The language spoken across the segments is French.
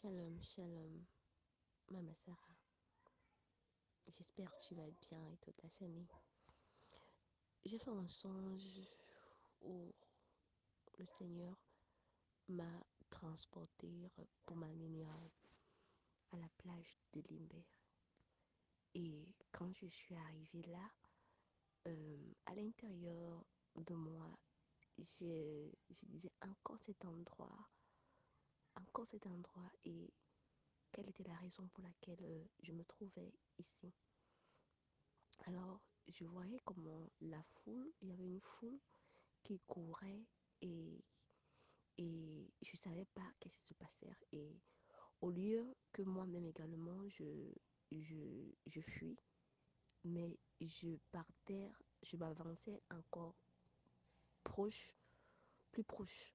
Shalom, shalom, Mama Sarah. J'espère que tu vas bien et toute ta famille. J'ai fait un songe où le Seigneur m'a transporté pour m'amener à la plage de Limber. Et quand je suis arrivée là, à l'intérieur de moi, je disais encore cet endroit et quelle était la raison pour laquelle je me trouvais ici. Alors, je voyais comment il y avait une foule qui courait et, et je ne savais pas qu'est-ce qui se passait. Et au lieu que moi-même également, je fuis, mais je m'avançais encore proche, plus proche,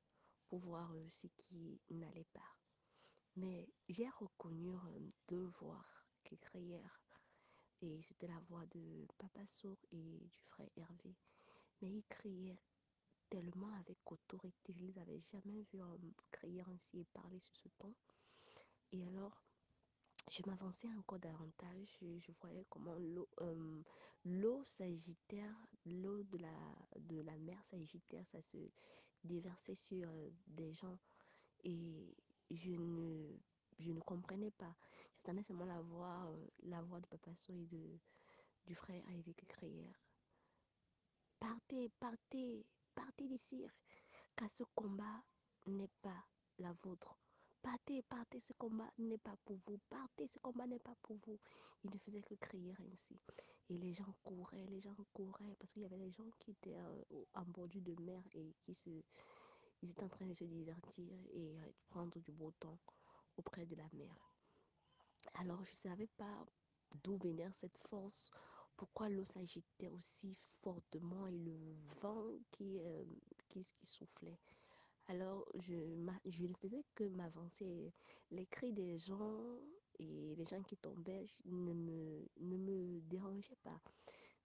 pour voir ce qui n'allait pas. Mais j'ai reconnu deux voix qui crièrent. Et c'était la voix de Papa Sour et du frère Hervé. Mais ils criaient tellement avec autorité. Je ne les avais jamais vus crier ainsi et parler sur ce ton. Et alors, je m'avançais encore davantage. Je voyais comment l'eau s'agitait, l'eau de la mer s'agitait, ça se déversait sur des gens. Et je ne, je ne comprenais pas. J'entendais seulement la voix de Papa Sour et du frère Hervé qui crièrent. Partez, partez, partez d'ici, car ce combat n'est pas la vôtre. Partez, partez, ce combat n'est pas pour vous. Partez, ce combat n'est pas pour vous. Il ne faisait que crier ainsi. Et les gens couraient, parce qu'il y avait les gens qui étaient en bordure de mer et ils étaient en train de se divertir et prendre du beau temps auprès de la mer. Alors, je ne savais pas d'où venait cette force, pourquoi l'eau s'agitait aussi fortement et le vent qui soufflait. Alors, je ne faisais que m'avancer. Les cris des gens et les gens qui tombaient ne me dérangeaient pas.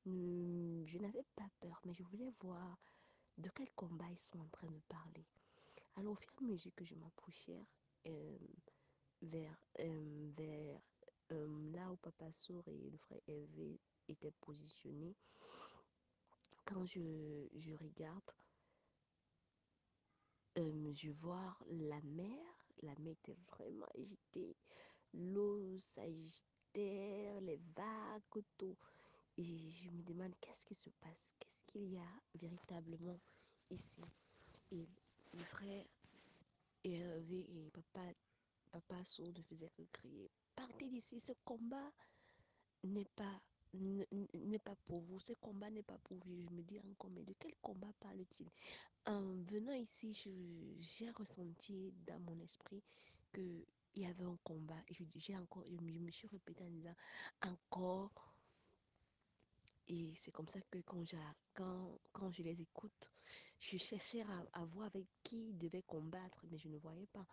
Je n'avais pas peur, mais je voulais voir de quel combat ils sont en train de parler. Alors, au fur et à mesure que je m'approchais euh, vers là où Papa Sour et le frère Hervé étaient positionnés, quand je regarde, je vois la mer. La mer était vraiment agitée. L'eau s'agitait, les vagues, tout. Et je me demande qu'est-ce qui se passe, qu'est-ce qu'il y a véritablement ici. Et le frère Hervé et Papa Sour ne faisaient que crier. Partez d'ici, ce combat n'est pas n'est pas pour vous, ce combat n'est pas pour vous. Je me dis encore, mais de quel combat parle-t-il? En venant ici, j'ai ressenti dans mon esprit qu'il y avait un combat. Et je me suis répété en disant encore. Et c'est comme ça que quand je les écoute, je cherchais à voir avec qui devait combattre, mais je ne voyais pas.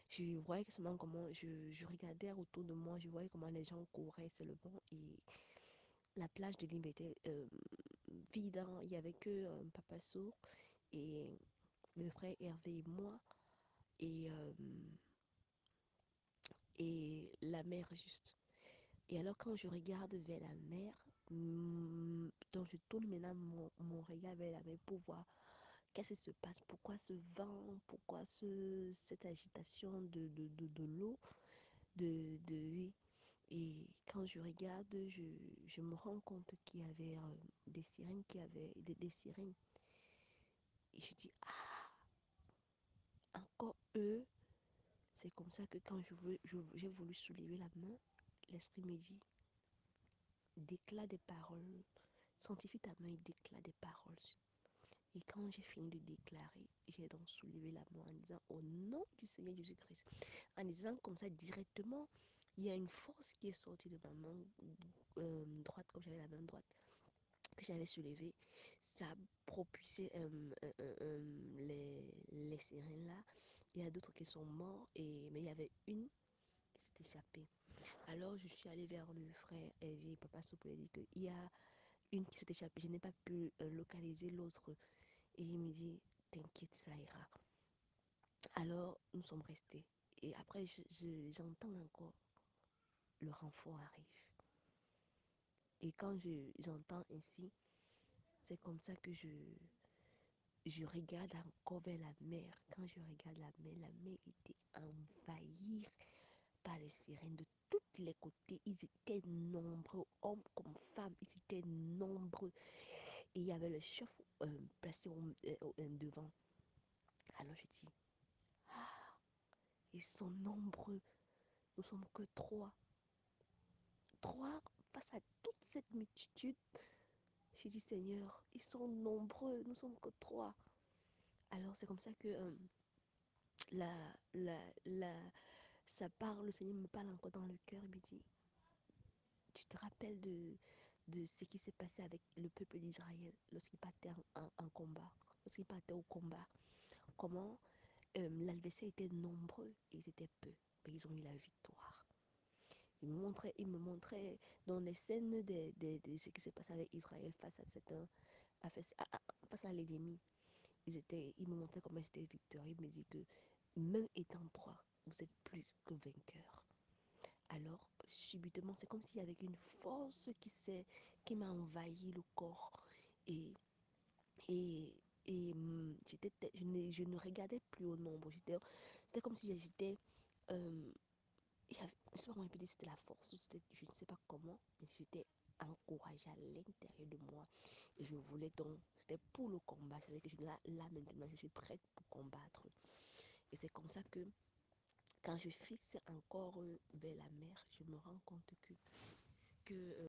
Je voyais seulement comment je regardais autour de moi, je voyais comment les gens couraient, c'est le vent. Et la plage de Limbe était vide, hein. Il n'y avait que Papa Sour et le frère Hervé et moi. Et, euh, et la mer juste. Et alors quand je regarde vers la mer, donc je tourne maintenant mon regard vers la mer pour voir qu'est-ce qui se passe, pourquoi ce vent, pourquoi cette agitation de l'eau, oui. Et quand je regarde, je me rends compte qu'il y avait des sirènes, des sirènes. Et je dis, encore eux. C'est comme ça que quand j'ai voulu soulever la main, l'esprit me dit, déclare des paroles. Scientifique ta main, il déclare des paroles. Et quand j'ai fini de déclarer, j'ai donc soulevé la main en disant, au nom du Seigneur Jésus-Christ, en disant comme ça directement, il y a une force qui est sortie de ma main droite, comme j'avais la main droite, que j'avais soulevée. Ça a propulsé les sirènes là. Il y a d'autres qui sont morts, mais il y avait une qui s'est échappée. Alors je suis allée vers le frère Hervé et Papa Sour pour lui dire qu'il y a une qui s'est échappée. Je n'ai pas pu localiser l'autre. Et il me dit, t'inquiète, ça ira. Alors nous sommes restés. Et après, j'entends encore le renfort arrive. Et quand j'entends ainsi, c'est comme ça que je regarde encore vers la mer. Quand je regarde la mer était envahie par les sirènes de tous les côtés. Ils étaient nombreux, hommes comme femmes, ils étaient nombreux. Et il y avait le chef placé devant. Alors je dis, ah, ils sont nombreux. Nous sommes que trois. Trois face à toute cette multitude. J'ai dit, Seigneur, ils sont nombreux, nous sommes que trois. Alors c'est comme ça que la, la, la, ça parle, le Seigneur me parle encore dans le cœur, il me dit, tu te rappelles de ce qui s'est passé avec le peuple d'Israël lorsqu'il partait en combat, lorsqu'il partait au combat, comment l'adversaire était nombreux, ils étaient peu, mais ils ont eu la victoire. Il me montrait dans les scènes de ce qui s'est passé avec Israël face à l'ennemi. Il me montrait comment c'était victorieux. Il me dit que même étant trois, vous êtes plus que vainqueurs. Alors, subitement, c'est comme s'il y avait une force qui m'a envahi le corps. Et, et, je ne regardais plus au nombre. C'était comme si j'étais... je ne sais pas comment on peut dire, c'était la force. Je ne sais pas comment, mais j'étais encouragée à l'intérieur de moi. Et je voulais donc... C'était pour le combat. C'est-à-dire que là maintenant, je suis prête pour combattre. Et c'est comme ça que quand je fixe encore vers la mer, je me rends compte que